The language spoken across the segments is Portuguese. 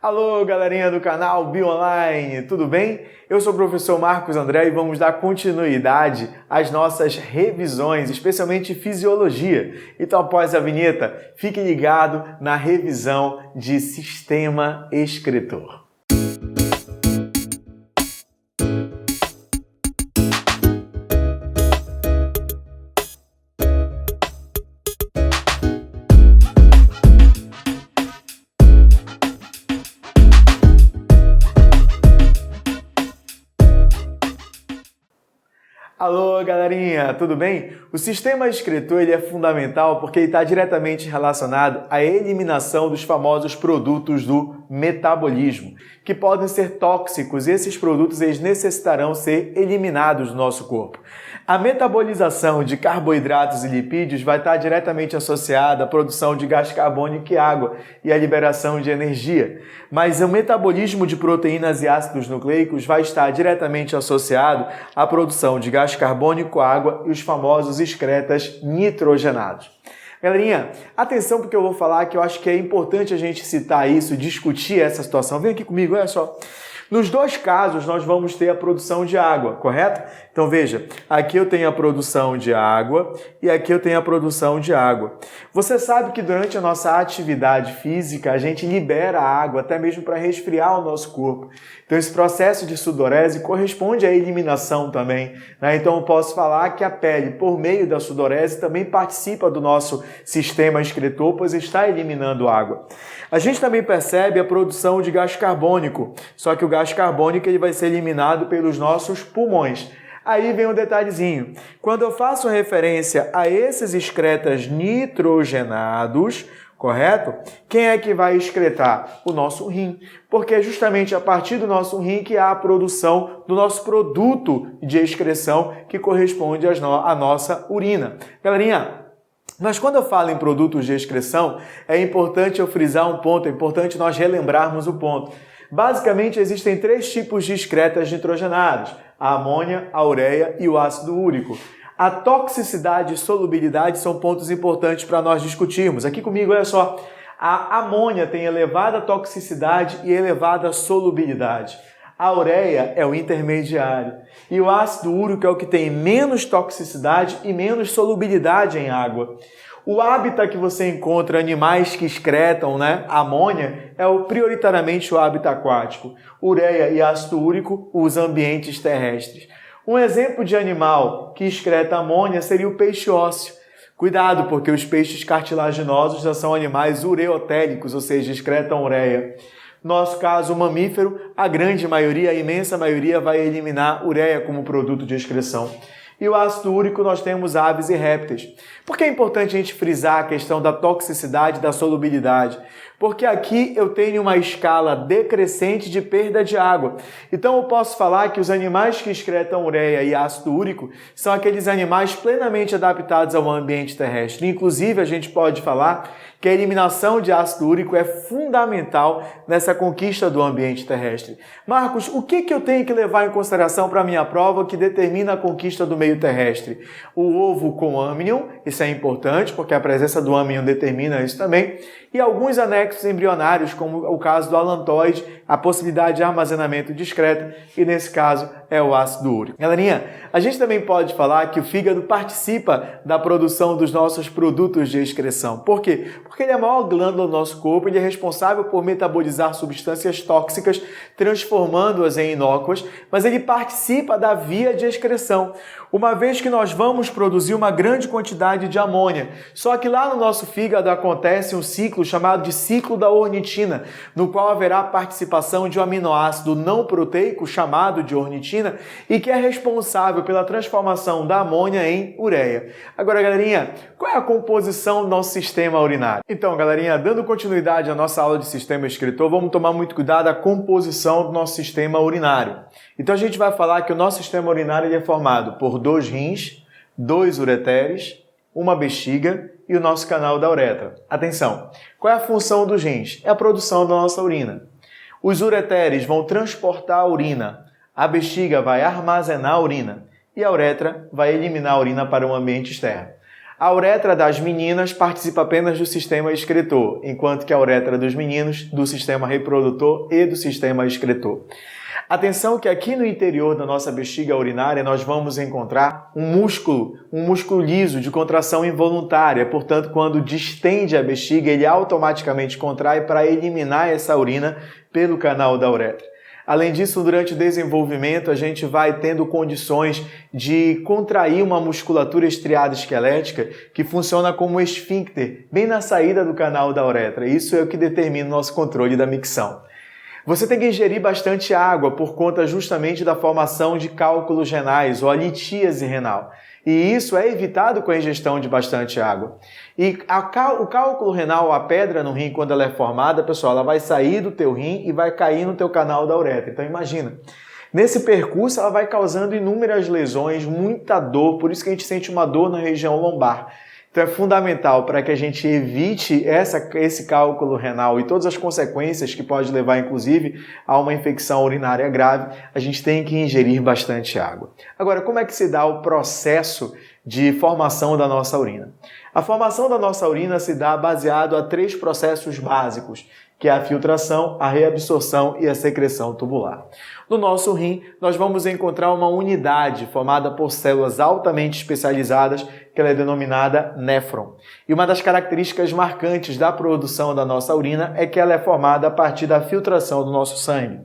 Alô, galerinha do canal BioOnline, tudo bem? Eu sou o professor Marcos André e vamos dar continuidade às nossas revisões, especialmente fisiologia. Então, após a vinheta, fique ligado na revisão de sistema excretor. Alô, galerinha, tudo bem? O sistema excretor é fundamental porque ele está diretamente relacionado à eliminação dos famosos produtos do metabolismo, que podem ser tóxicos e esses produtos eles necessitarão ser eliminados do nosso corpo. A metabolização de carboidratos e lipídios vai estar diretamente associada à produção de gás carbônico e água e à liberação de energia. Mas o metabolismo de proteínas e ácidos nucleicos vai estar diretamente associado à produção de gás carbônico, água e os famosos excretas nitrogenados. Galerinha, atenção porque eu vou falar que eu acho que é importante a gente citar isso, discutir essa situação. Vem aqui comigo, olha só. Nos dois casos, nós vamos ter a produção de água, correto? Então, veja, aqui eu tenho a produção de água e aqui eu tenho a produção de água. Você sabe que durante a nossa atividade física, a gente libera água até mesmo para resfriar o nosso corpo. Então, esse processo de sudorese corresponde à eliminação também, né? Então, eu posso falar que a pele, por meio da sudorese, também participa do nosso sistema excretor, pois está eliminando água. A gente também percebe a produção de gás carbônico, só que o gás carbônico ele vai ser eliminado pelos nossos pulmões. Aí vem um detalhezinho. Quando eu faço referência a esses excretas nitrogenados, correto? Quem é que vai excretar? O nosso rim. Porque é justamente a partir do nosso rim que há a produção do nosso produto de excreção que corresponde à nossa urina. Galerinha, mas quando eu falo em produtos de excreção, é importante eu frisar um ponto, é importante nós relembrarmos o ponto. Basicamente, existem três tipos de excretas nitrogenados: a amônia, a ureia e o ácido úrico. A toxicidade e solubilidade são pontos importantes para nós discutirmos. Aqui comigo, olha só, a amônia tem elevada toxicidade e elevada solubilidade. A ureia é o intermediário e o ácido úrico é o que tem menos toxicidade e menos solubilidade em água. O hábitat que você encontra animais que excretam, amônia é prioritariamente o hábitat aquático. Ureia e ácido úrico, os ambientes terrestres. Um exemplo de animal que excreta amônia seria o peixe ósseo. Cuidado, porque os peixes cartilaginosos já são animais ureotélicos, ou seja, excretam ureia. Nosso caso, o mamífero, a grande maioria, a imensa maioria, vai eliminar ureia como produto de excreção. E o ácido úrico nós temos aves e répteis. Por que é importante a gente frisar a questão da toxicidade e da solubilidade? Porque aqui eu tenho uma escala decrescente de perda de água. Então eu posso falar que os animais que excretam ureia e ácido úrico são aqueles animais plenamente adaptados ao ambiente terrestre. Inclusive, a gente pode falar que a eliminação de ácido úrico é fundamental nessa conquista do ambiente terrestre. Marcos, o que eu tenho que levar em consideração para a minha prova que determina a conquista do meio terrestre? O ovo com âmnion, isso é importante, porque a presença do âmnion determina isso também, e alguns anexos embrionários, como o caso do alantoide, a possibilidade de armazenamento discreto, e nesse caso é o ácido úrico. Galerinha, a gente também pode falar que o fígado participa da produção dos nossos produtos de excreção. Por quê? Porque ele é a maior glândula do nosso corpo, ele é responsável por metabolizar substâncias tóxicas, transformando-as em inócuas, mas ele participa da via de excreção, uma vez que nós vamos produzir uma grande quantidade de amônia. Só que lá no nosso fígado acontece um ciclo chamado de ciclo da ornitina, no qual haverá participação de um aminoácido não proteico chamado de ornitina e que é responsável pela transformação da amônia em ureia. Agora, galerinha, qual é a composição do nosso sistema urinário? Então, galerinha, dando continuidade à nossa aula de sistema excretor, vamos tomar muito cuidado com a composição do nosso sistema urinário. Então, a gente vai falar que o nosso sistema urinário ele é formado por 2 rins, 2 ureteres, uma bexiga e o nosso canal da uretra. Atenção, qual é a função dos rins? É a produção da nossa urina. Os ureteres vão transportar a urina, a bexiga vai armazenar a urina e a uretra vai eliminar a urina para o ambiente externo. A uretra das meninas participa apenas do sistema excretor, enquanto que a uretra dos meninos do sistema reprodutor e do sistema excretor. Atenção que aqui no interior da nossa bexiga urinária nós vamos encontrar um músculo liso de contração involuntária. Portanto, quando distende a bexiga, ele automaticamente contrai para eliminar essa urina pelo canal da uretra. Além disso, durante o desenvolvimento, a gente vai tendo condições de contrair uma musculatura estriada esquelética que funciona como esfíncter, bem na saída do canal da uretra. Isso é o que determina o nosso controle da micção. Você tem que ingerir bastante água por conta justamente da formação de cálculos renais ou a litíase renal. E isso é evitado com a ingestão de bastante água. E o cálculo renal, a pedra no rim, quando ela é formada, pessoal, ela vai sair do teu rim e vai cair no teu canal da uretra. Então imagina, nesse percurso ela vai causando inúmeras lesões, muita dor, por isso que a gente sente uma dor na região lombar. Então é fundamental para que a gente evite esse cálculo renal e todas as consequências que pode levar, inclusive, a uma infecção urinária grave, a gente tem que ingerir bastante água. Agora, como é que se dá o processo de formação da nossa urina? A formação da nossa urina se dá baseado a 3 processos básicos, que é a filtração, a reabsorção e a secreção tubular. No nosso rim, nós vamos encontrar uma unidade formada por células altamente especializadas, que ela é denominada néfron. E uma das características marcantes da produção da nossa urina é que ela é formada a partir da filtração do nosso sangue.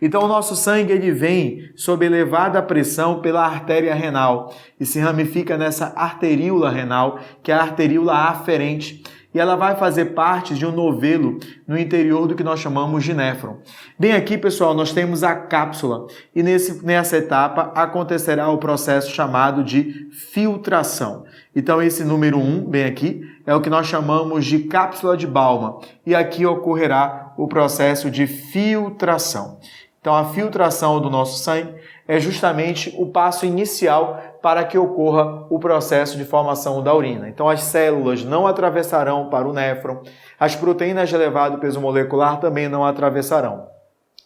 Então, o nosso sangue ele vem sob elevada pressão pela artéria renal e se ramifica nessa arteríola renal, que é a arteríola aferente, e ela vai fazer parte de um novelo no interior do que nós chamamos de néfron. Bem aqui, pessoal, nós temos a cápsula e nessa etapa acontecerá o processo chamado de filtração. Então, esse número 1, bem aqui, é o que nós chamamos de cápsula de Bowman e aqui ocorrerá o processo de filtração. Então, a filtração do nosso sangue é justamente o passo inicial para que ocorra o processo de formação da urina. Então, as células não atravessarão para o néfron, as proteínas de elevado peso molecular também não atravessarão.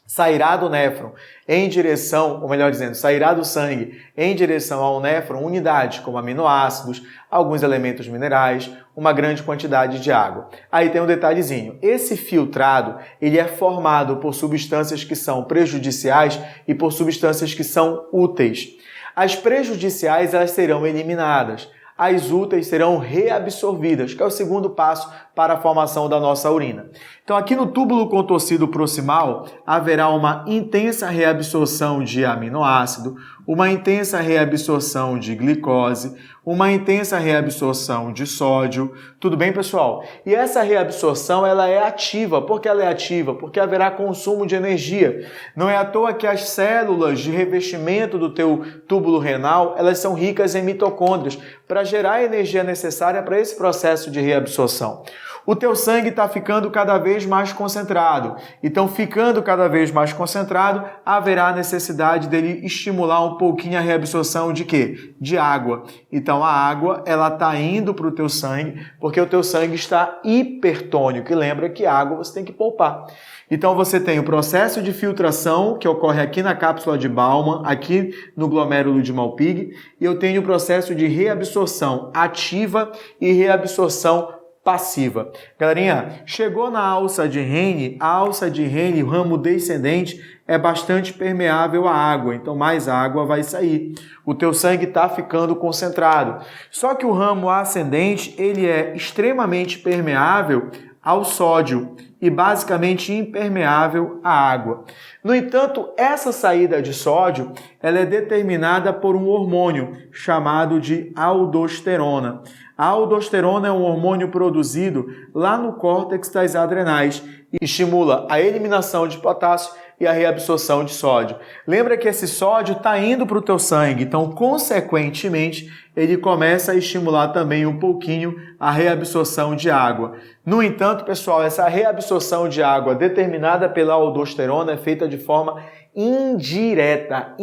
Sairá do néfron em direção, ou melhor dizendo, sairá do sangue em direção ao néfron unidades como aminoácidos, alguns elementos minerais, uma grande quantidade de água. Aí tem um detalhezinho, esse filtrado ele é formado por substâncias que são prejudiciais e por substâncias que são úteis. As prejudiciais elas serão eliminadas. As úteis serão reabsorvidas, que é o segundo passo para a formação da nossa urina. Então, aqui no túbulo contorcido proximal, haverá uma intensa reabsorção de aminoácido, uma intensa reabsorção de glicose, uma intensa reabsorção de sódio. Tudo bem, pessoal? E essa reabsorção, ela é ativa. Por que ela é ativa? Porque haverá consumo de energia. Não é à toa que as células de revestimento do teu túbulo renal, elas são ricas em mitocôndrias para gerar a energia necessária para esse processo de reabsorção. O teu sangue está ficando cada vez mais concentrado. Então, ficando cada vez mais concentrado, haverá necessidade dele estimular um pouquinho a reabsorção de quê? De água. Então, a água ela está indo para o teu sangue, porque o teu sangue está hipertônico. E lembra que água você tem que poupar. Então, você tem o processo de filtração, que ocorre aqui na cápsula de Bowman, aqui no glomérulo de Malpighi, e eu tenho o processo de reabsorção ativa e reabsorção passiva. Galerinha, chegou na alça de Henle, a alça de Henle, o ramo descendente, é bastante permeável à água, então mais água vai sair. O teu sangue está ficando concentrado. Só que o ramo ascendente, ele é extremamente permeável ao sódio e basicamente impermeável à água. No entanto, essa saída de sódio ela é determinada por um hormônio chamado de aldosterona. A aldosterona é um hormônio produzido lá no córtex das adrenais e estimula a eliminação de potássio e a reabsorção de sódio. Lembra que esse sódio está indo para o teu sangue, então, consequentemente, ele começa a estimular também um pouquinho a reabsorção de água. No entanto, pessoal, essa reabsorção de água determinada pela aldosterona é feita de forma indireta.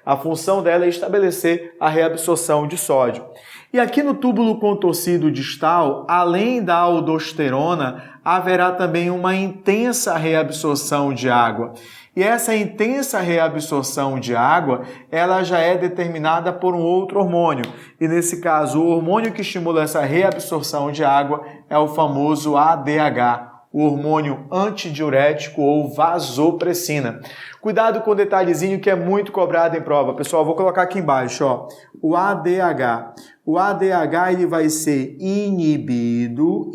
A função dela é estabelecer a reabsorção de sódio. E aqui no túbulo contorcido distal, além da aldosterona, haverá também uma intensa reabsorção de água. E essa intensa reabsorção de água, ela já é determinada por um outro hormônio. E nesse caso, o hormônio que estimula essa reabsorção de água é o famoso ADH, o hormônio antidiurético ou vasopressina. Cuidado com o detalhezinho que é muito cobrado em prova. Pessoal, vou colocar aqui embaixo, ó. O ADH. O ADH ele vai ser inibido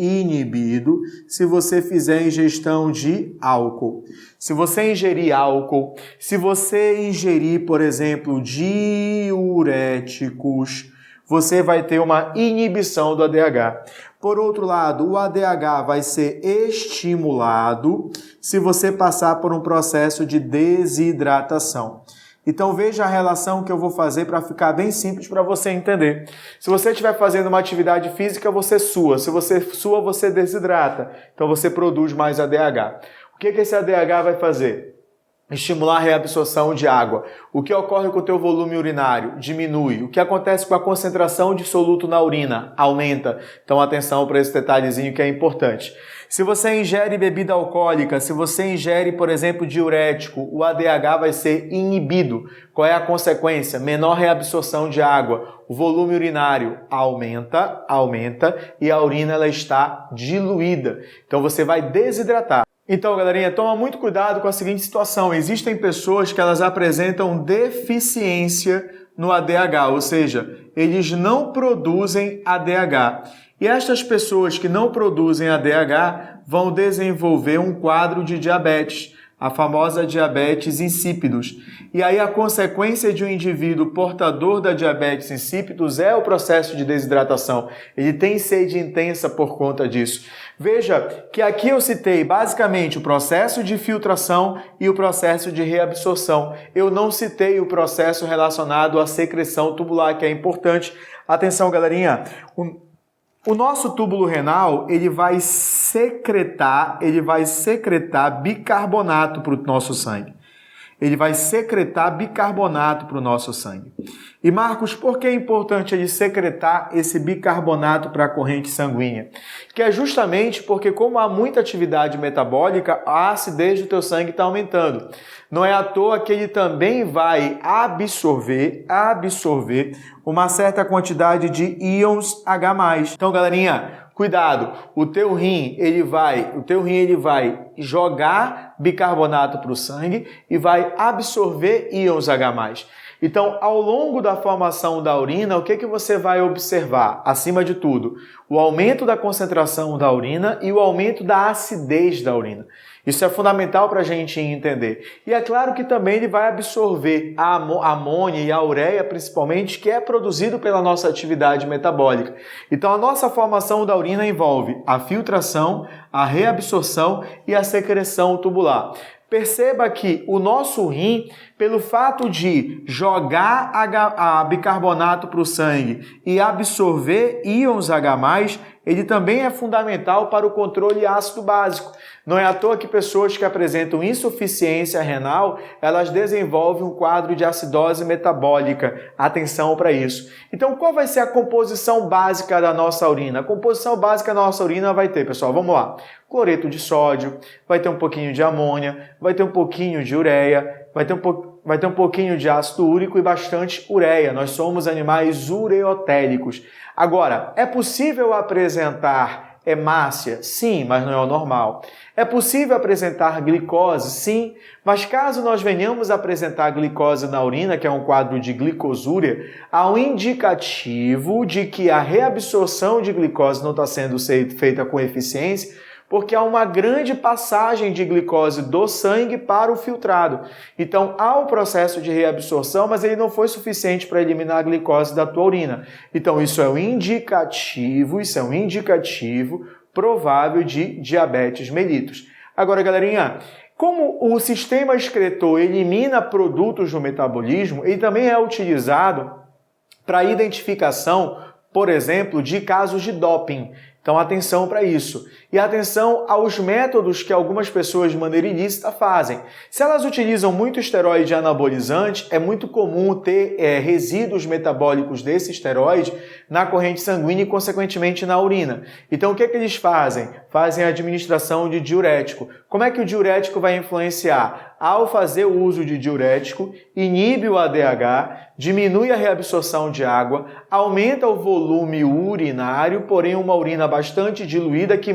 se você fizer ingestão de álcool. Se você ingerir álcool, se você ingerir, por exemplo, diuréticos, você vai ter uma inibição do ADH. Por outro lado, o ADH vai ser estimulado se você passar por um processo de desidratação. Então veja a relação que eu vou fazer para ficar bem simples para você entender. Se você estiver fazendo uma atividade física, você sua. Se você sua, você desidrata. Então você produz mais ADH. O que esse ADH vai fazer? Estimular a reabsorção de água. O que ocorre com o teu volume urinário? Diminui. O que acontece com a concentração de soluto na urina? Aumenta. Então atenção para esse detalhezinho que é importante. Se você ingere bebida alcoólica, se você ingere, por exemplo, diurético, o ADH vai ser inibido. Qual é a consequência? Menor reabsorção de água. O volume urinário aumenta e a urina ela está diluída. Então você vai desidratar. Então, galerinha, toma muito cuidado com a seguinte situação. Existem pessoas que elas apresentam deficiência no ADH, ou seja, eles não produzem ADH. E estas pessoas que não produzem ADH vão desenvolver um quadro de diabetes, a famosa diabetes insípidos. E aí a consequência de um indivíduo portador da diabetes insípidos é o processo de desidratação. Ele tem sede intensa por conta disso. Veja que aqui eu citei basicamente o processo de filtração e o processo de reabsorção. Eu não citei o processo relacionado à secreção tubular, que é importante. Atenção, galerinha! O nosso túbulo renal, ele vai secretar bicarbonato para o nosso sangue. Ele vai secretar bicarbonato para o nosso sangue. E Marcos, por que é importante ele secretar esse bicarbonato para a corrente sanguínea? Que é justamente porque como há muita atividade metabólica, a acidez do teu sangue está aumentando. Não é à toa que ele também vai absorver uma certa quantidade de íons H+. Então, galerinha, cuidado, o teu rim ele vai jogar bicarbonato para o sangue e vai absorver íons H+. Então, ao longo da formação da urina, o que você vai observar? Acima de tudo, o aumento da concentração da urina e o aumento da acidez da urina. Isso é fundamental para a gente entender. E é claro que também ele vai absorver a amônia e a ureia, principalmente, que é produzido pela nossa atividade metabólica. Então, a nossa formação da urina envolve a filtração, a reabsorção e a secreção tubular. Perceba que o nosso rim, pelo fato de jogar bicarbonato para o sangue e absorver íons H+, ele também é fundamental para o controle ácido básico. Não é à toa que pessoas que apresentam insuficiência renal, elas desenvolvem um quadro de acidose metabólica. Atenção para isso. Então, qual vai ser a composição básica da nossa urina? A composição básica da nossa urina vai ter, pessoal, vamos lá. Cloreto de sódio, vai ter um pouquinho de amônia, vai ter um pouquinho de ureia, vai ter um pouquinho de ácido úrico e bastante ureia. Nós somos animais ureotélicos. Agora, é possível apresentar hemácia? Sim, mas não é o normal. É possível apresentar glicose? Sim, mas caso nós venhamos apresentar glicose na urina, que é um quadro de glicosúria, há um indicativo de que a reabsorção de glicose não está sendo feita com eficiência, porque há uma grande passagem de glicose do sangue para o filtrado. Então, há um processo de reabsorção, mas ele não foi suficiente para eliminar a glicose da tua urina. Então, isso é um indicativo provável de diabetes mellitus. Agora, galerinha, como o sistema excretor elimina produtos do metabolismo, ele também é utilizado para identificação, por exemplo, de casos de doping. Então, atenção para isso. E atenção aos métodos que algumas pessoas de maneira ilícita fazem. Se elas utilizam muito esteroide anabolizante, é muito comum ter resíduos metabólicos desse esteroide na corrente sanguínea e, consequentemente, na urina. Então, o que eles fazem? Fazem a administração de diurético. Como é que o diurético vai influenciar? Ao fazer o uso de diurético, inibe o ADH, diminui a reabsorção de água, aumenta o volume urinário, porém uma urina bastante diluída que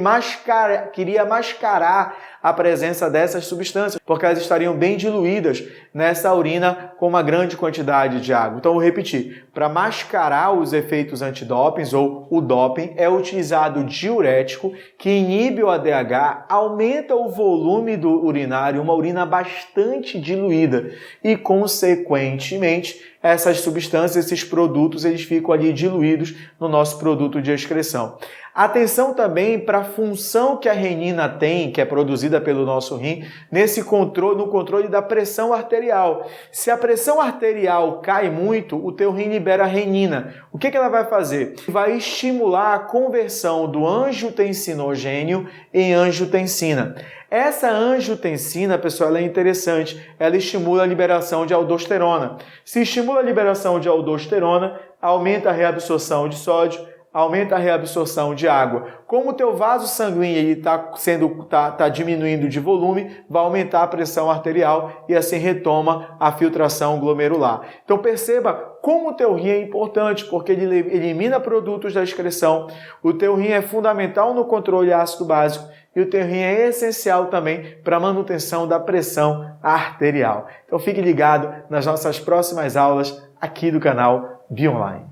queria mascarar a presença dessas substâncias, porque elas estariam bem diluídas nessa urina com uma grande quantidade de água. Então, vou repetir, para mascarar os efeitos antidopings ou o doping, é utilizado diurético que inibe o ADH, aumenta o volume do urinário, uma urina bastante diluída e, consequentemente, essas substâncias, esses produtos, eles ficam ali diluídos no nosso produto de excreção. Atenção também para a função que a renina tem, que é produzida pelo nosso rim, no controle da pressão arterial. Se a pressão arterial cai muito, o teu rim libera renina. O que ela vai fazer? Vai estimular a conversão do angiotensinogênio em angiotensina. Essa angiotensina, pessoal, ela é interessante. Ela estimula a liberação de aldosterona. Se estimula a liberação de aldosterona, aumenta a reabsorção de sódio, aumenta a reabsorção de água. Como o teu vaso sanguíneo está diminuindo de volume, vai aumentar a pressão arterial e assim retoma a filtração glomerular. Então perceba como o teu rim é importante, porque ele elimina produtos da excreção. O teu rim é fundamental no controle ácido básico e o teu rim é essencial também para a manutenção da pressão arterial. Então fique ligado nas nossas próximas aulas aqui do canal Bionline.